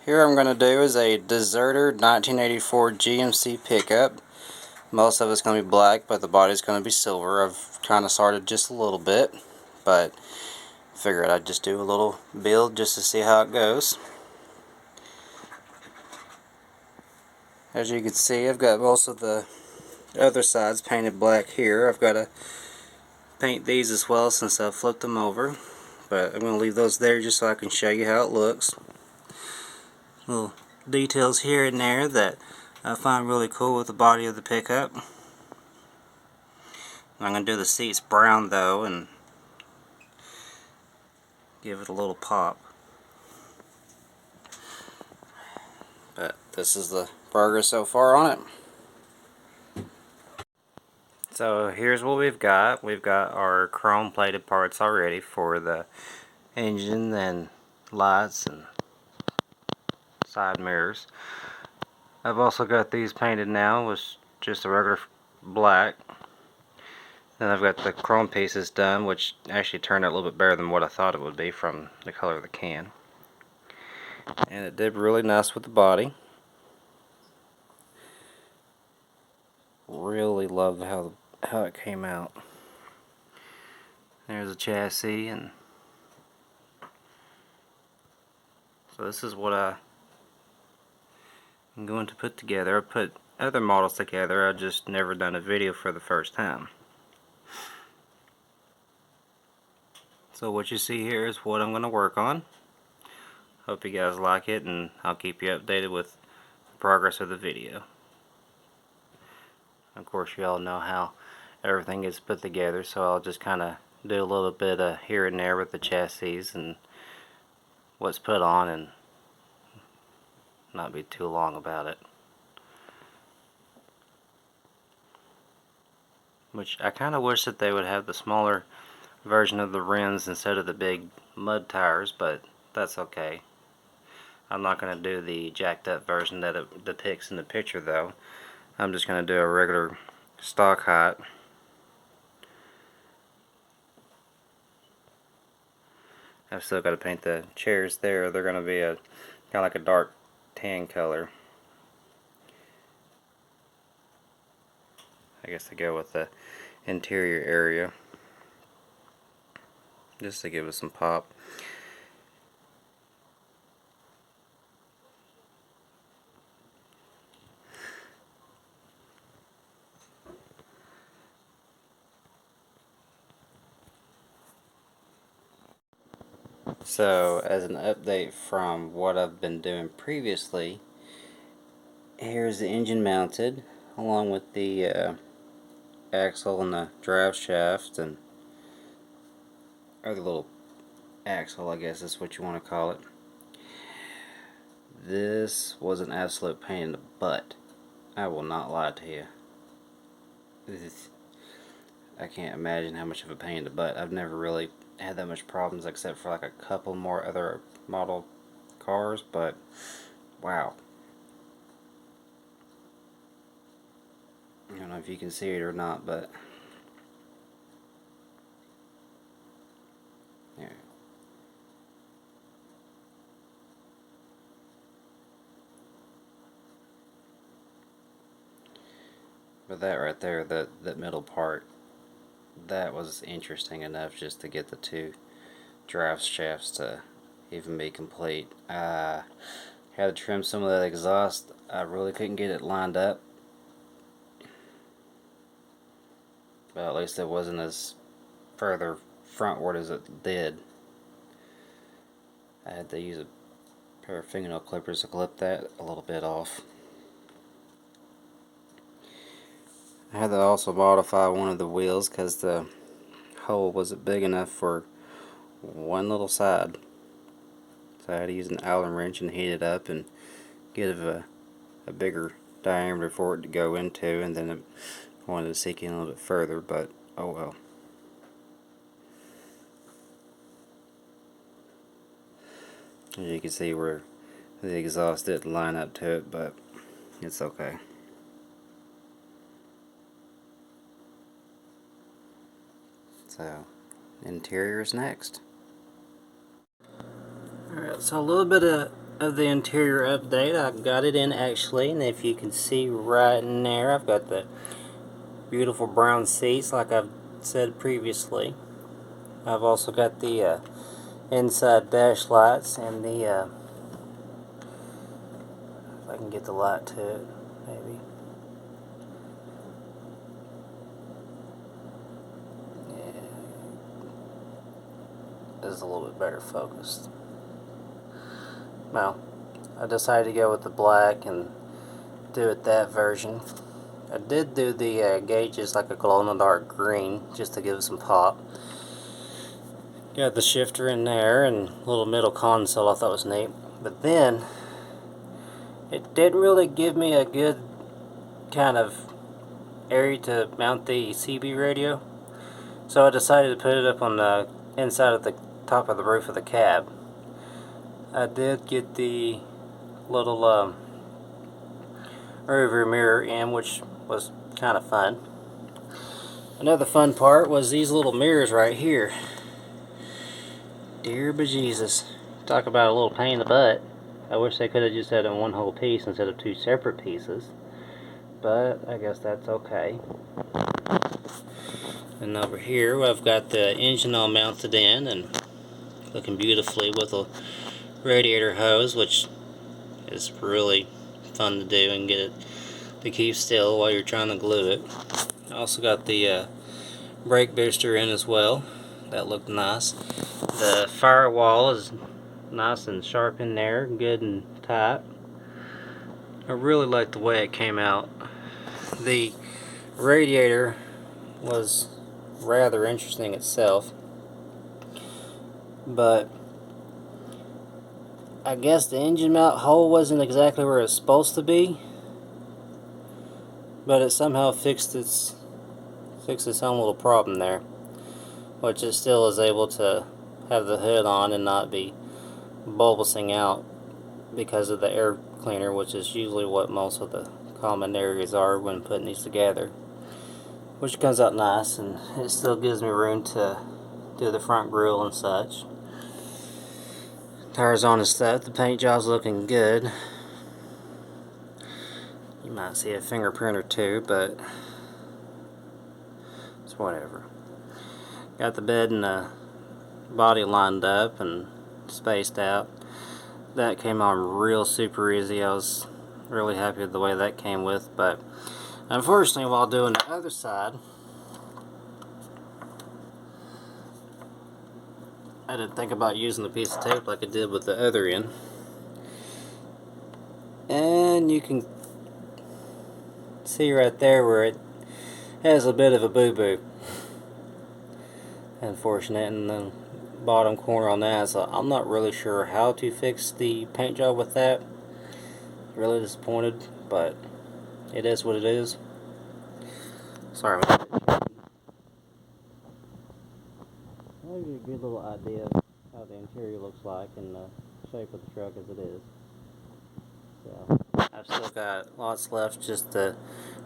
Here I'm going to do is a Deserter 1984 GMC pickup. Most of it's going to be black, but the body's going to be silver. I've kind of started just a little bit, but figured I'd just do a little build just to see how it goes. As you can see, I've got most of the other sides painted black here. I've got to paint these as well since I flipped them over, but I'm going to leave those there just so I can show you how it looks. Little details here and there that I find really cool with the body of the pickup. I'm going to do the seats brown though and give it a little pop. But this is the progress so far on it. So here's what we've got. We've got our chrome plated parts already for the engine and lights and side mirrors. I've also got these painted now with just a regular black. Then I've got the chrome pieces done, which actually turned out a little bit better than what I thought it would be from the color of the can. And it did really nice with the body. Really love how it came out. There's a chassis, and so this is what I'm going to put together. I put other models together, I just never done a video for the first time. So what you see here is what I'm going to work on. Hope you guys like it, and I'll keep you updated with the progress of the video. Of course, you all know how everything gets put together, so I'll just kind of do a little bit of here and there with the chassis and what's put on, and not be too long about it. Which I kind of wish that they would have the smaller version of the rims instead of the big mud tires, but that's okay. I'm not going to do the jacked up version that it depicts in the picture though. I'm just going to do a regular stock height. I've still got to paint the chairs there. They're going to be a kind of like a dark tan color. I guess to go with the interior area, just to give it some pop. So, as an update from what I've been doing previously, here's the engine mounted along with the axle and the drive shaft and or the little axle, I guess is what you want to call it. This was an absolute pain in the butt. I will not lie to you. I can't imagine how much of a pain in the butt. I've never really had that much problems except for like a couple more other model cars, but wow. I don't know if you can see it or not, but yeah. But that right there, that middle part, that was interesting enough just to get the two drive shafts to even be complete. I had to trim some of that exhaust. I really couldn't get it lined up, but at least it wasn't as further frontward as it did. I had to use a pair of fingernail clippers to clip that a little bit off. I had to also modify one of the wheels because the hole wasn't big enough for one little side. So I had to use an Allen wrench and heat it up and give a bigger diameter for it to go into, and then it wanted to sink in a little bit further, but oh well. As you can see where the exhaust didn't line up to it, but it's okay. So, interior is next. Alright, so a little bit of of the interior update. I've got it in actually, and if you can see right in there, I've got the beautiful brown seats like I've said previously. I've also got the inside dash lights and the if I can get the light to it, maybe. Yeah, this is a little bit better focused. Well, I decided to go with the black and do it that version. I did do the gauges like a glow-in-the-dark green just to give it some pop. Got the shifter in there and a little middle console I thought was neat. But then, it didn't really give me a good kind of area to mount the CB radio. So I decided to put it up on the inside of the top of the roof of the cab. I did get the little rearview mirror in, which was kind of fun. Another fun part was these little mirrors right here. Dear bejesus. Talk about a little pain in the butt. I wish they could have just had it in one whole piece instead of two separate pieces. But I guess that's okay. And over here I've got the engine all mounted in and looking beautifully with a radiator hose, which is really fun to do and get it to keep still while you're trying to glue it. I also got the brake booster in as well. That looked nice. The firewall is nice and sharp in there, good and tight. I really like the way it came out. The radiator was rather interesting itself, but I guess the engine mount hole wasn't exactly where it's supposed to be, but it somehow fixed its own little problem there, which it still is able to have the hood on and not be bulbous out because of the air cleaner, which is usually what most of the common areas are when putting these together, which comes out nice, and it still gives me room to do the front grille and such. Tires on and stuff. The paint job's looking good. You might see a fingerprint or two, but it's whatever. Got the bed and the body lined up and spaced out. That came on real super easy. I was really happy with the way that came with, but unfortunately while doing the other side, I didn't think about using the piece of tape like I did with the other end. And you can see right there where it has a bit of a boo-boo. Unfortunate in the bottom corner on that, so I'm not really sure how to fix the paint job with that. Really disappointed, but it is what it is. Sorry about that. I'll give you a good little idea of how the interior looks like and the shape of the truck as it is. So I've still got lots left just to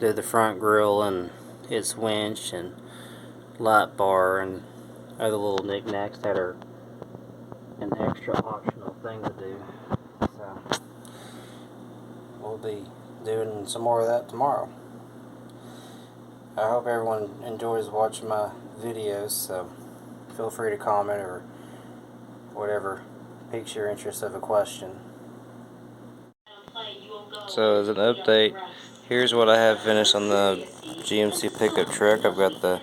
do the front grille and its winch and light bar and other little knickknacks that are an extra optional thing to do. So we'll be doing some more of that tomorrow. I hope everyone enjoys watching my videos, so feel free to comment or whatever piques your interest of a question. So as an update, here's what I have finished on the GMC pickup truck. I've got the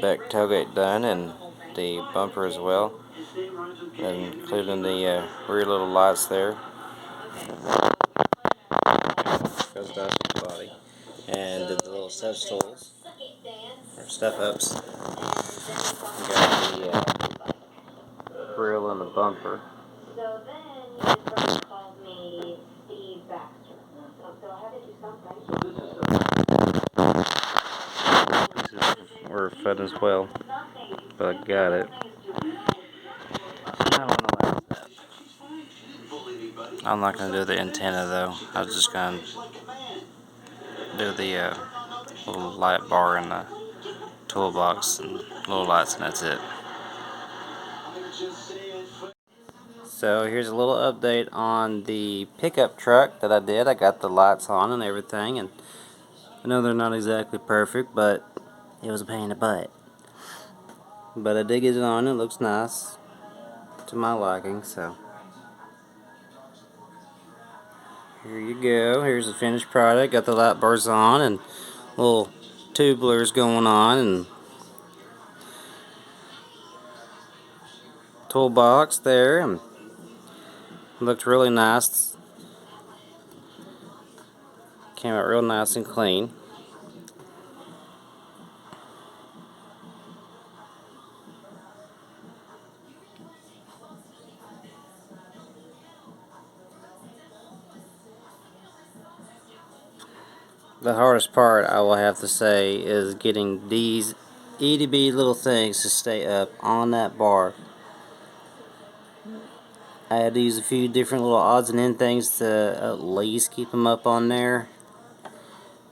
back tailgate done and the bumper as well, including the rear little lights there. Goes down to the body. And did the little step stools, or step ups. Got the grill and the bumper. So then you just called me Steve Baxter. So I had to do something. These were fed as well, but I got it. I'm not going to do the antenna though. I was just going to do the little light bar in the toolbox and little lights, and that's it. So here's a little update on the pickup truck that I did. I got the lights on and everything, and I know they're not exactly perfect, but it was a pain in the butt. But I did get it on. It looks nice to my liking, so here you go. Here's the finished product. Got the light bars on and little tubulars going on, and toolbox there, and looked really nice. Came out real nice and clean. The hardest part, I will have to say, is getting these itty-bitty little things to stay up on that bar. I had to use a few different little odds and end things to at least keep them up on there.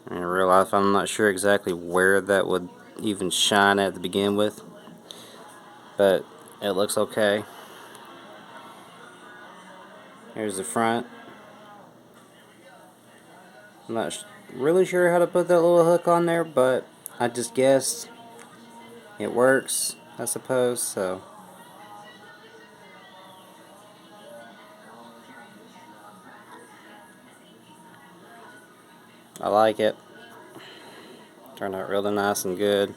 In real life, I'm not sure exactly where that would even shine at to begin with, but it looks okay. Here's the front. I'm not really sure how to put that little hook on there, but I just guessed it works, I suppose. So I like it. Turned out really nice and good.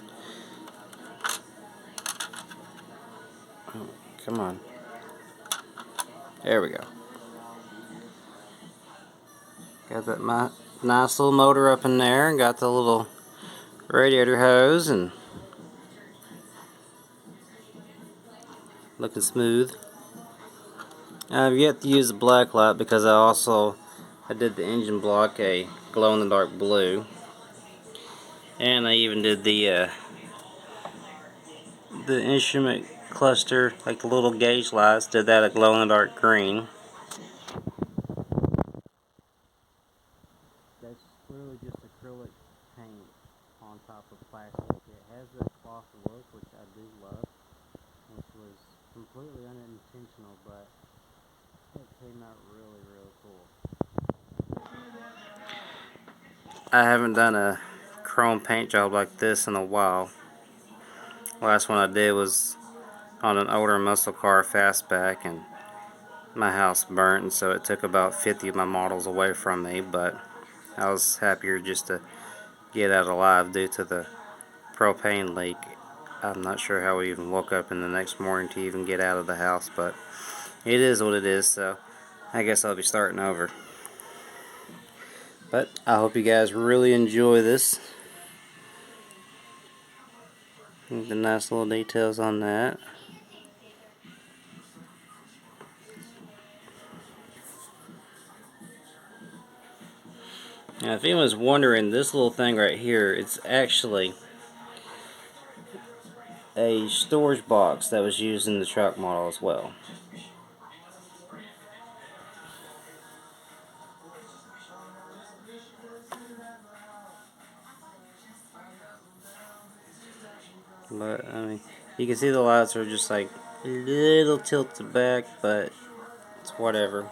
Oh, come on. There we go. Got that nice little motor up in there, and got the little radiator hose, and looking smooth. I've yet to use the black light because I did the engine block a glow-in-the-dark blue, and I even did the instrument cluster, like the little gauge lights, did that a glow-in-the-dark green. That's literally just acrylic paint on top of plastic. It has that cloth look, which I do love, which was completely unintentional, but it came out really, really cool. I haven't done a chrome paint job like this in a while. Last one I did was on an older muscle car fastback, and my house burnt, and so it took about 50 of my models away from me, but I was happier just to get out alive due to the propane leak. I'm not sure how we even woke up in the next morning to even get out of the house, but it is what it is, so I guess I'll be starting over. But I hope you guys really enjoy this. The nice little details on that. Now, if anyone's wondering, this little thing right here, it's actually a storage box that was used in the truck model as well. But, I mean, you can see the lights are just like a little tilted back, but it's whatever.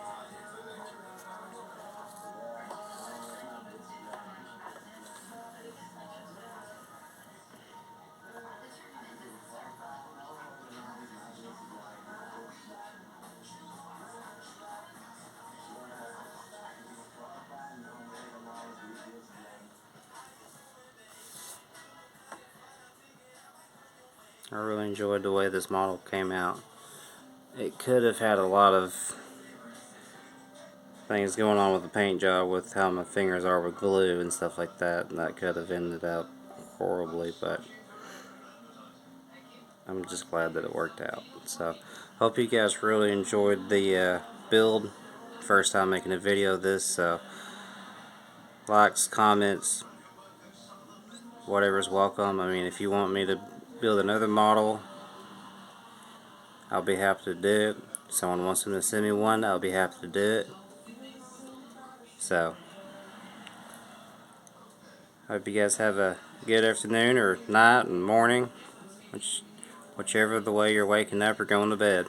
I really enjoyed the way this model came out. It could have had a lot of things going on with the paint job, with how my fingers are with glue and stuff like that, and that could have ended up horribly, but I'm just glad that it worked out. So, hope you guys really enjoyed the build. First time making a video of this, so likes, comments, whatever's welcome. I mean, if you want me to build another model, I'll be happy to do it. If someone wants them to send me one, I'll be happy to do it. So, hope you guys have a good afternoon or night and morning, whichever the way you're waking up or going to bed.